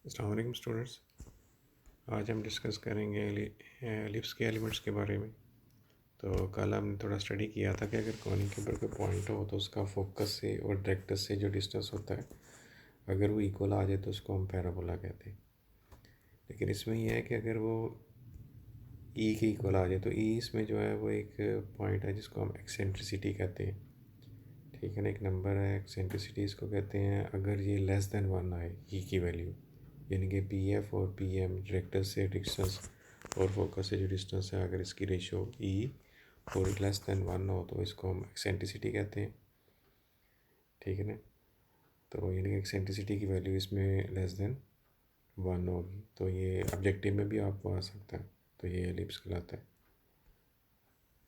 अस्सलाम वालेकुम स्टूडेंट्स। आज हम डिस्कस करेंगे एलिप्स के एलिमेंट्स के बारे में। तो कल हमने थोड़ा स्टडी किया था कि अगर कॉनिक के ऊपर कोई पॉइंट हो तो उसका फोकस से और डायरेक्टस से जो डिस्टेंस होता है अगर वो इक्वल आ जाए तो उसको हम पैराबोला कहते हैं। लेकिन इसमें यह है कि अगर वो ई के इक्वल आ जाए तो ई इसमें जो है वो एक पॉइंट है जिसको हम एक्सेंट्रिसिटी कहते हैं। ठीक है ना, एक नंबर है एक्सेंट्रिसिटी इसको कहते हैं। अगर ये लेस देन 1 आए ई की वैल्यू, यानी कि पी एफ और पी एम डायरेक्टर से डिस्टेंस और फोकस से जो डिस्टेंस है, अगर इसकी रेशो ई और लेस देन 1 हो तो इसको हम एक्सेंट्रिसिटी कहते हैं। ठीक है ना, तो यानी कि एक्सेंट्रिसिटी की वैल्यू इसमें लेस देन 1 होगी तो ये ऑब्जेक्टिव में भी आपको आ सकता है, तो ये एलिप्स कहलाता है।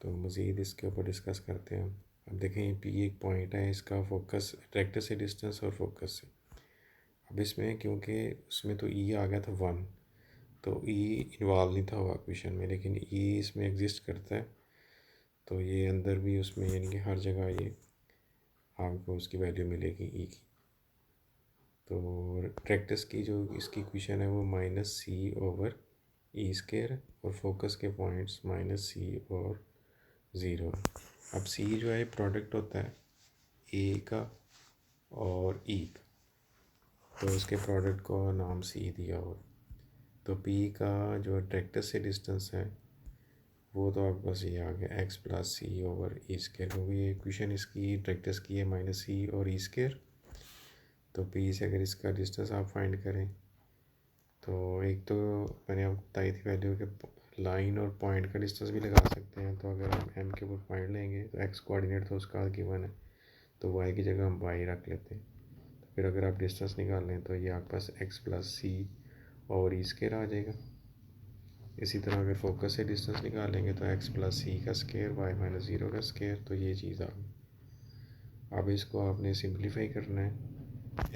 तो मज़ीद इसके ऊपर डिस्कस करते हैं हम। अब देखें पी एक पॉइंट है, इसका फोकस डायरेक्टर से डिस्टेंस और फोकस से। अब इसमें क्योंकि उसमें तो ई आ गया था 1, तो ई इन्वॉल्व नहीं था हुआ क्वेश्चन में, लेकिन ई इसमें एग्जिस्ट करता है। तो ये अंदर भी उसमें यानी कि हर जगह ये आपको उसकी वैल्यू मिलेगी ई की। तो डायरेक्टस की जो इसकी क्वेश्चन है वो -c/e² और फोकस के पॉइंट्स -c और 0। अब सी जो है प्रोडक्ट होता है ए का और ई का, तो उसके प्रोडक्ट को नाम सी दिया हुआ। तो पी का जो डायरेक्टस से डिस्टेंस है वो तो आपके पास ये आ गया x+c/e², क्योंकि ये इक्वेशन इसकी डायरेक्टस की है -c और e²। तो पी से अगर इसका डिस्टेंस आप फाइंड करें तो एक तो मैंने आपको बताई थी वैल्यू के लाइन और पॉइंट का डिस्टेंस भी लगा सकते हैं। तो अगर हम एम के ऊपर पॉइंट लेंगे तो एक्स कोऑर्डिनेट तो उसका गिवन है, तो वाई की जगह हम वाई रख लेते हैं। तो फिर अगर आप डिस्टेंस निकाल लें तो ये आपके पास x+c/e² आ जाएगा। इसी तरह अगर फोकस से डिस्टेंस निकालेंगे तो x+c², y-0 तो ये चीज़ आ गई। अब इसको आपने सिंप्लीफाई करना है,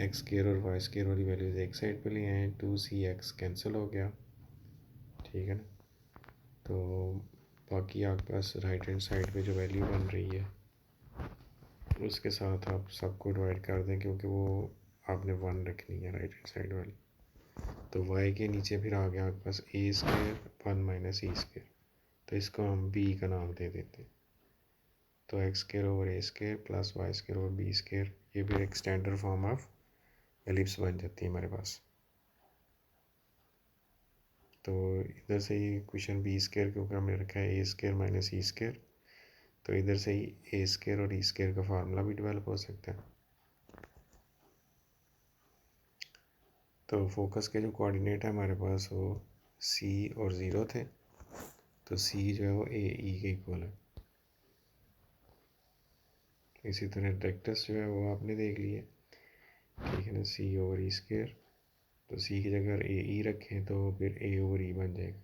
x² और y² वाली वैल्यूज़ एक साइड पे ले आए, 2cx कैंसिल हो गया। ठीक है ना, तो बाकी आपके पास राइट हैंड साइड पे जो वैल्यू बन रही है उसके साथ आप सबको डिवाइड कर दें, क्योंकि वो आपने 1 रखनी है राइट हैंड साइड वाली। तो y के नीचे फिर आ गया आपके पास a² 1 - e², तो इसको हम b का नाम दे देते हैं। तो x² / a² + y² / b², ये फिर एक स्टैंडर्ड फॉर्म ऑफ एलिप्स बन जाती है हमारे पास। तो इधर से ही क्वेश्चन b² क्योंकि हमने रखा है a² - e², तो इधर से ही a² और e² का फार्मूला भी डेवलप हो सकता है। तो फोकस के जो कोऑर्डिनेट है हमारे पास वो c और 0 थे, तो c जो है वो a e के इक्वल है। इसी तरह डायरेक्टस जो है वो आपने देख लिया, ठीक है ना, c/e²। तो c की जगह अगर a e रखें तो फिर a/e बन जाएगा।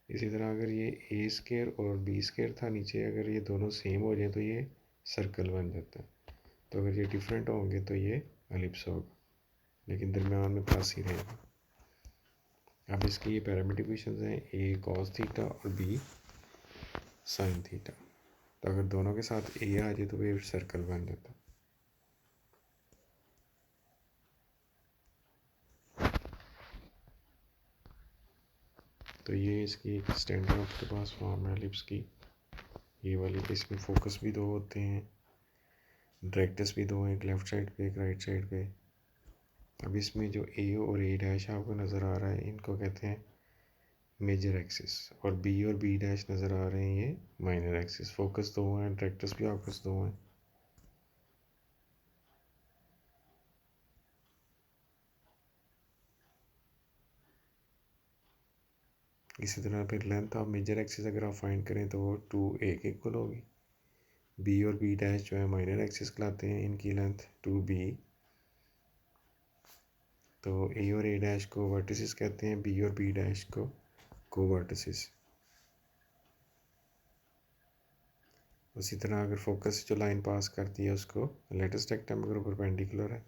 इसी तरह अगर ये a² और b² था नीचे, अगर ये दोनों सेम हो जाए तो ये सर्कल बन जाता है। तो अगर ये डिफरेंट होंगे तो ये एलिप्स होगा, लेकिन दरम्यान में प्लस ही रहेगा। अब इसकी ये पैरामीटर इक्वेशंस हैं, a cos थीटा और b sin थीटा। तो अगर दोनों के साथ a आ जाए तो फिर सर्कल बन जाता है। तो ये इसकी एक स्टैंडर्ड आपके पास फॉर्म है एलिप्स की, ये वाली। इसमें फोकस भी 2 होते हैं, डायरेक्टस भी 2 हैं, एक लेफ़्ट साइड पे एक राइट साइड पे। अब इसमें जो a और a' आपको नज़र आ रहा है इनको कहते हैं मेजर एक्सिस, और b और b' नज़र आ रहे हैं ये माइनर एक्सिस। फोकस 2 हैं, डायरेक्टस भी आपके पास 2 हैं। इसी तरह फिर लेंथ ऑफ मेजर एक्सिस अगर आप फाइंड करें तो वो 2a के इक्वल होगी। b और b' जो है माइनर एक्सिस कहलाते हैं, इनकी लेंथ 2b। तो a और a' को वर्टिसेस कहते हैं, b और b' को कोवर्टिसेस। उसी तरह अगर फोकस से जो लाइन पास करती है उसको लेटेस्ट रेक्टेंगल परपेंडिकुलर है।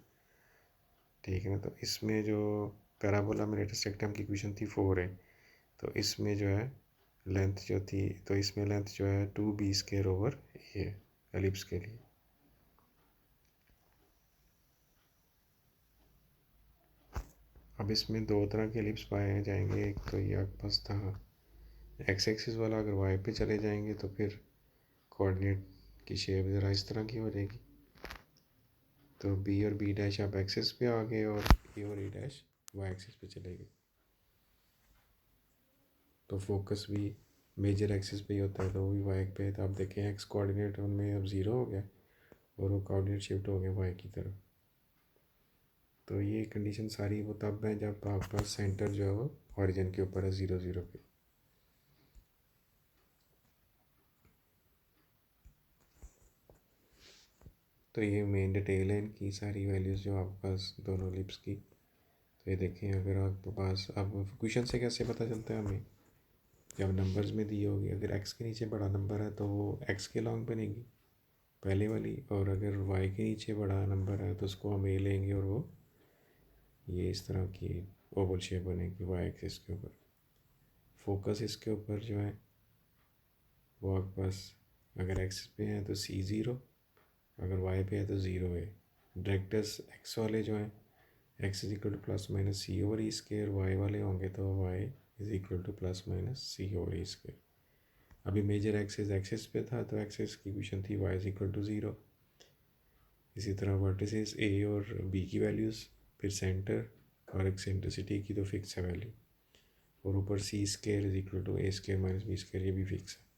ठीक है ना, तो इसमें जो पैराबोला में लेटेस्ट रेक्टेंगल की इक्वेशन थी 4 है, तो इसमें जो है लेंथ जो थी, तो इसमें लेंथ जो है 2b² / a एलिप्स के लिए। अब इसमें दो तरह के एलिप्स पाए जाएंगे। एक तो ये आपके पास था एक्स एक्सिस वाला, अगर वाई पे चले जाएंगे तो फिर कोऑर्डिनेट की शेप ज़रा इस तरह की हो जाएगी। तो बी और बी डैश आप एक्सिस पे आ गए और ए और ए डैश वाई एक्सिस पे चले गए। तो फोकस भी मेजर एक्सिस पे ही होता है, तो वो भी वाई पे है। तो आप देखें एक्स कोऑर्डिनेट उनमें अब ज़ीरो हो गया और वो कोऑर्डिनेट शिफ्ट हो गया वाई की तरफ। तो ये कंडीशन सारी वो तब है जब आपके पास सेंटर जो है वो ऑरिजिन के ऊपर है 0 0 पे। तो ये मेन डिटेल है इनकी सारी वैल्यूज़ जो आपके पास दोनों लिप्स की। तो ये देखें, अगर आपके पास अब क्वेश्चन से कैसे पता चलता है हमें, जब नंबर्स में दी होगी, अगर एक्स के नीचे बड़ा नंबर है तो वो एक्स के लॉन्ग बनेगी पहले वाली, और अगर वाई के नीचे बड़ा नंबर है तो उसको हम ए लेंगे और वो ये इस तरह की ओवल शेप बनेगी वाई एक्सिस के ऊपर। फोकस इसके ऊपर जो है वो आपके पास अगर एक्स पे है तो सी ज़ीरो, अगर वाई पे है तो ज़ीरो है। डायरेक्टर्स एक्स वाले जो हैं x is equal to plus minus c over e square, y वाले होंगे तो y is equal to plus minus c over e square. अभी मेजर एक्सिस एक्सिस पे था तो एक्सिस की इक्वेशन थी y is equal to zero. इसी तरह वर्टिसेस ए और बी की वैल्यूज़, फिर सेंटर और एक्सेंट्रिसिटी की तो फिक्स है वैल्यू, और ऊपर C square is equal to A square minus B square, ये भी फिक्स है।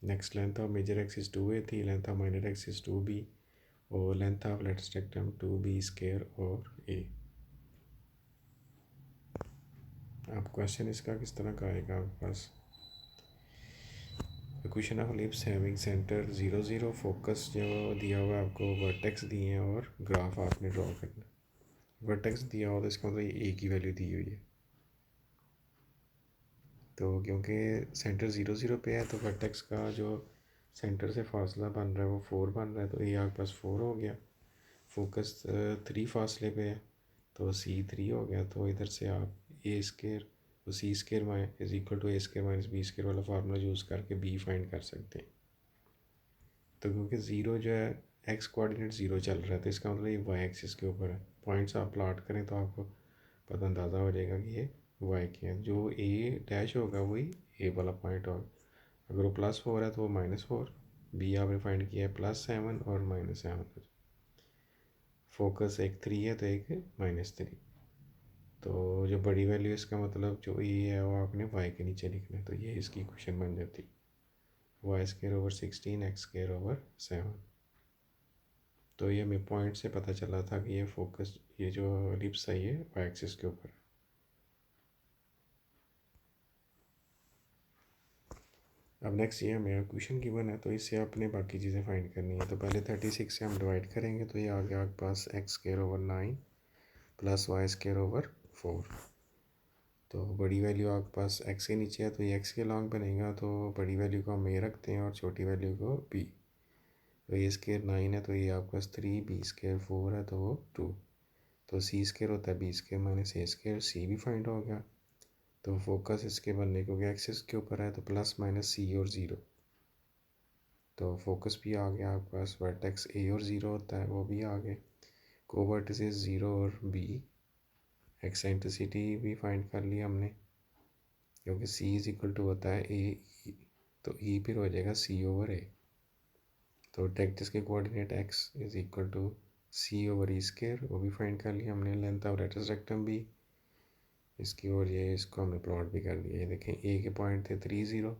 Next length of major axis 2a थी, length of minor axis 2b, और लेंथ ऑफ लेट्स रेक्टम 2b स्केयर और a। अब क्वेश्चन इसका किस तरह का आएगा आपके पास, equation of ellipse having centre 0 0, focus जो दिया हुआ है आपको, वर्टेक्स दिए हैं और ग्राफ आपने ड्रॉ करना। वर्टेक्स दिया हुआ तो इसका मतलब ये a की वैल्यू दी हुई है, तो क्योंकि सेंटर 0 0 पे है तो वर्टेक्स का जो सेंटर से फासला बन रहा है वो 4 बन रहा है, तो ये आपके पास 4 हो गया। फोकस 3 फासले पे है तो सी 3 हो गया। तो इधर से आप ए स्केयर तो C square my is equal to A square minus B square वाला फार्मूला यूज़ करके बी फाइंड कर सकते हैं। तो क्योंकि ज़ीरो जो है एक्स कोऑर्डिनेट ज़ीरो चल रहा है तो इसका मतलब ये वाई एक्सिस के ऊपर है। पॉइंट्स आप प्लाट करें तो आपको पता अंदाज़ा हो जाएगा कि ये वाई के हैं। जो ए डैश होगा वही ए वाला पॉइंट होगा। अगर वो +4 है तो वो -4, बी आपने फाइंड किया है +7 और -7। फोकस एक 3 है तो एक -3। तो जो बड़ी वैल्यू इसका मतलब जो ये है वो आपने वाई के नीचे लिखना है, तो ये इसकी इक्वेशन बन जाती y square over 16 x square over 7। तो ये हमें पॉइंट से पता चला था कि ये फोकस ये जो एलिप्स है ये वाई एक्सिस के ऊपर है। अब नेक्स्ट ये हमें क्वेश्चन गिवन है तो इससे आपने बाकी चीज़ें फाइंड करनी है। तो पहले 36 से हम डिवाइड करेंगे तो ये आ गया आपके पास X square over 9 plus Y square over 4। तो बड़ी वैल्यू आपके पास एक्स के नीचे है तो ये एक्स के लॉन्ग बनेगा, तो बड़ी वैल्यू को हम ए रखते हैं और छोटी वैल्यू को बी। तो ए स्केयर 9 है तो ये आपके पास 3, बी स्केयर 4 है तो वो 2। तो सी स्केयर होता है बी स्केयर माइनस ए स्केयर, सी भी फाइंड हो गया। तो फोकस इसके बनने को गया एक्सिस के ऊपर है तो प्लस माइनस सी और ज़ीरो। तो फोकस भी आ गया आपके पास, वर्टेक्स ए और ज़ीरो होता है वो भी आ गए, कोवर्टिसेस 0 और बी। एक्सेंट्रिसिटी भी फाइंड कर लिया हमने क्योंकि सी इज इक्वल टू होता है ए, तो ई फिर हो जाएगा सी ओवर ए। तो डायरेक्ट्रिक्स के coordinate x is equal to c over e square, वो भी फाइंड कर लिया हमने। लेंथ ऑफ लेटस रेक्टम भी इसकी, और ये इसको हमने प्लॉट भी कर दिया। ये देखें ए के पॉइंट थे 3 0,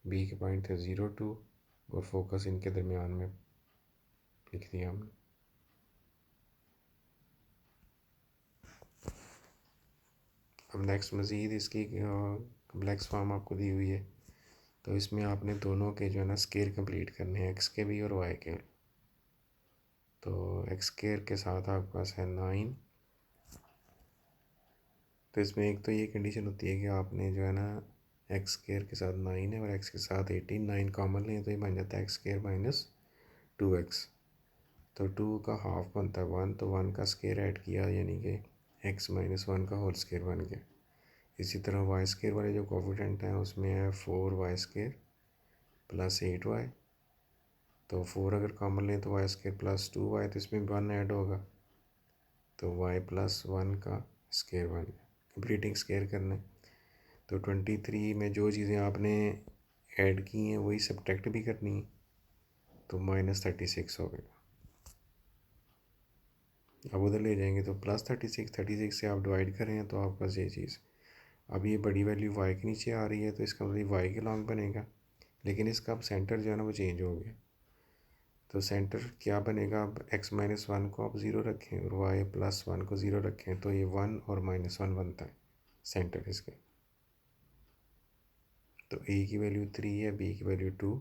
बी के पॉइंट थे 0 2, और फोकस इनके दरमियान में लिख दिया हमने। अब नेक्स्ट मज़ीद इसकी कम्प्लेक्स फॉर्म आपको दी हुई है, तो इसमें आपने दोनों के जो है ना स्केयर कंप्लीट करने हैं, एक्स के भी और वाई के। तो एक्स स्केयर के साथ आपके पास है 9। तो इसमें एक तो ये कंडीशन होती है कि आपने जो है ना एक्स स्केयर के साथ 9 है और एक्स के साथ 18, 9 कॉमन लें तो ये बन जाता है एक्स स्केयर माइनस 2x। तो 2 का हाफ बनता है 1, तो 1 का स्केयर ऐड किया यानी कि x माइनस 1 का होल स्केयर बन गया। इसी तरह वाई स्केयर वाले जो कोफिशिएंट हैं उसमें है 4y स्केयर प्लस 8y। तो 4 अगर कॉमन लें तो वाई स्केयर प्लस 2y, तो इसमें 1 ऐड होगा तो y प्लस वन का स्केयर बन गया। कंप्लीटिंग स्केयर करना है तो 23 में जो चीज़ें आपने ऐड की हैं वही सब्ट्रैक्ट भी करनी है, तो -36 हो गया। अब उधर ले जाएंगे तो +36 से आप डिवाइड करें तो आपके पास ये चीज़, अब ये बड़ी वैल्यू y के नीचे आ रही है तो इसका मतलब y के लॉन्ग बनेगा, लेकिन इसका अब सेंटर जो है ना वो चेंज हो गया। तो सेंटर क्या बनेगा, अब x-1 को आप ज़ीरो रखें और y+1 को ज़ीरो रखें तो ये 1 और -1 बनता है सेंटर इसके। तो a की वैल्यू 3 है, b की वैल्यू 2।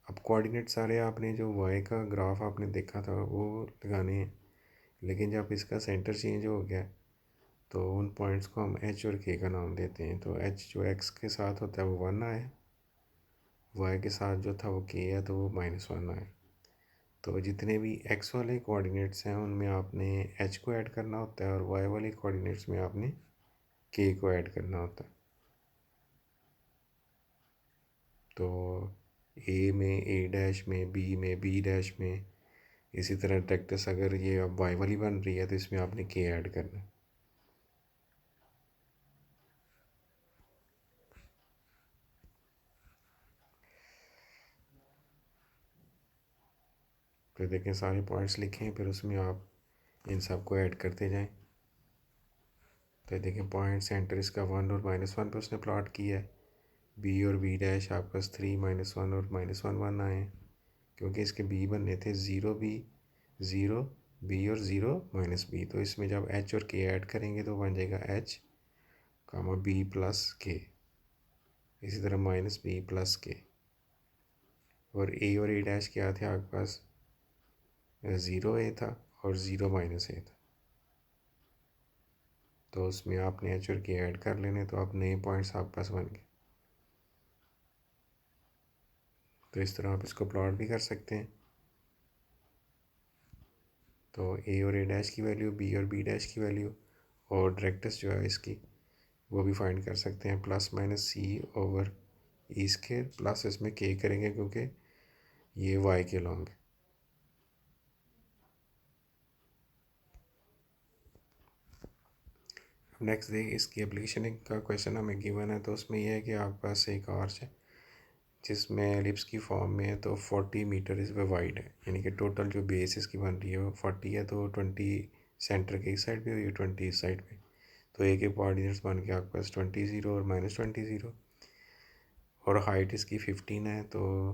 अब कोऑर्डिनेट सारे आपने जो y का ग्राफ आपने देखा था वो लगाने हैं, लेकिन जब इसका सेंटर चेंज हो गया तो उन पॉइंट्स को हम h और k का नाम देते हैं। तो h जो x के साथ होता है वो 1 आए, y के साथ जो था वो k है तो वो -1 आए। तो जितने भी x वाले कोऑर्डिनेट्स हैं उनमें आपने h को ऐड करना होता है और y वाले कोऑर्डिनेट्स में आपने k को ऐड करना होता है। तो a में a डैश में, b में b डैश में, इसी तरह ट्रैक्टस अगर ये अब y वाली बन रही है तो इसमें आपने k ऐड करना है। फिर देखें सारे पॉइंट्स लिखें, फिर उसमें आप इन सब को ऐड करते जाएं। तो देखें पॉइंट सेंटर इसका 1 और -1 पे उसने प्लॉट किया है, बी और बी डैश आपके पास 3 -1 और -1 आए हैं, क्योंकि इसके बी बनने थे 0 बी 0 बी और 0 -b। तो इसमें जब h और k ऐड करेंगे तो बन जाएगा h कामा b प्लस k, इसी तरह -b प्लस k। और a डैश क्या थे आपके पास, 0 a था और 0 -a था, तो उसमें आपने h और k ऐड कर लेने, तो आप नए पॉइंट्स आपके पास बन गए। तो इस तरह आप इसको प्लॉट भी कर सकते हैं। तो a और a डैश की वैल्यू, b और b डैश की वैल्यू और डायरेक्टर्स जो है इसकी वो भी फाइंड कर सकते हैं, +-c/e² प्लस इसमें k करेंगे क्योंकि ये y के लॉन्ग है। नेक्स्ट डे इसकी एप्लीकेशन का क्वेश्चन हमें गिवन है, तो उसमें यह है कि आपके पास एक आर्च है जिसमें एलिप्स की फॉर्म में है, तो 40 मीटर इस पर वाइड है, यानी कि टोटल जो बेस इसकी बन रही है वो 40 है, तो 20 सेंटर के इस साइड पे और ये 20 इस साइड पे, तो एक एक कोऑर्डिनेट्स बन के आपके पास 20 0 और -20 0। और हाइट इसकी 15 है, तो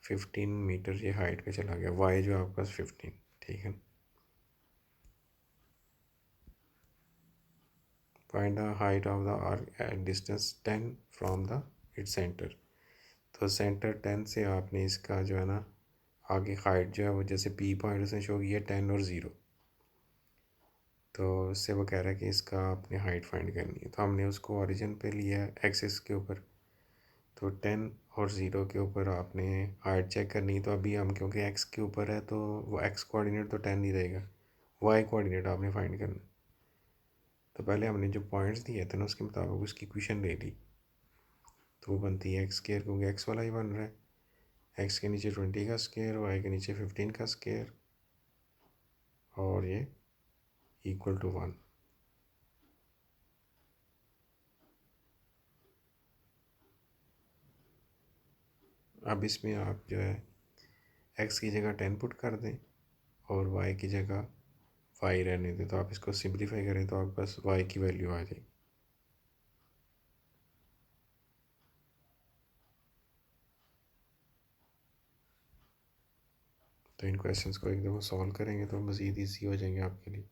15 मीटर ये हाइट पे चला गया, वाई जो आपके पास 15, ठीक है। Find the height of the arc at distance 10 from the its centre. तो सेंटर 10 से आपने इसका जो है ना आगे हाइट जो है वो जैसे पी पॉइंट उसने शो किया 10 और 0, तो उससे वो कह रहा है कि इसका आपने हाइट फाइंड करनी है। तो हमने उसको ओरिजिन पे लिया है एक्सिस के ऊपर, तो 10 और 0 के ऊपर आपने हाइट चेक करनी। तो अभी हम क्योंकि एक्स के ऊपर है तो वो एक्स कोऑर्डिनेट तो 10 ही रहेगा, वाई कोऑर्डिनेट आपने फाइंड करना। तो पहले हमने जो पॉइंट्स दिए थे ना उसके मुताबिक उसकी इक्वेशन ले ली, तो वो बनती है x², क्योंकि x वाला ही बन रहा है, x के नीचे 20 का स्क्वायर, y के नीचे 15 का स्क्वायर और ये इक्वल टू 1। अब इसमें आप जो है x की जगह 10 पुट कर दें और y की जगह 5 रहने दें, तो आप इसको सिंप्लीफाई करें तो आपके पास y की वैल्यू आ जाएगी। तो इन क्वेश्चंस को एक दफ़ा सॉल्व करेंगे तो मज़ीद ईजी हो जाएंगे आपके लिए।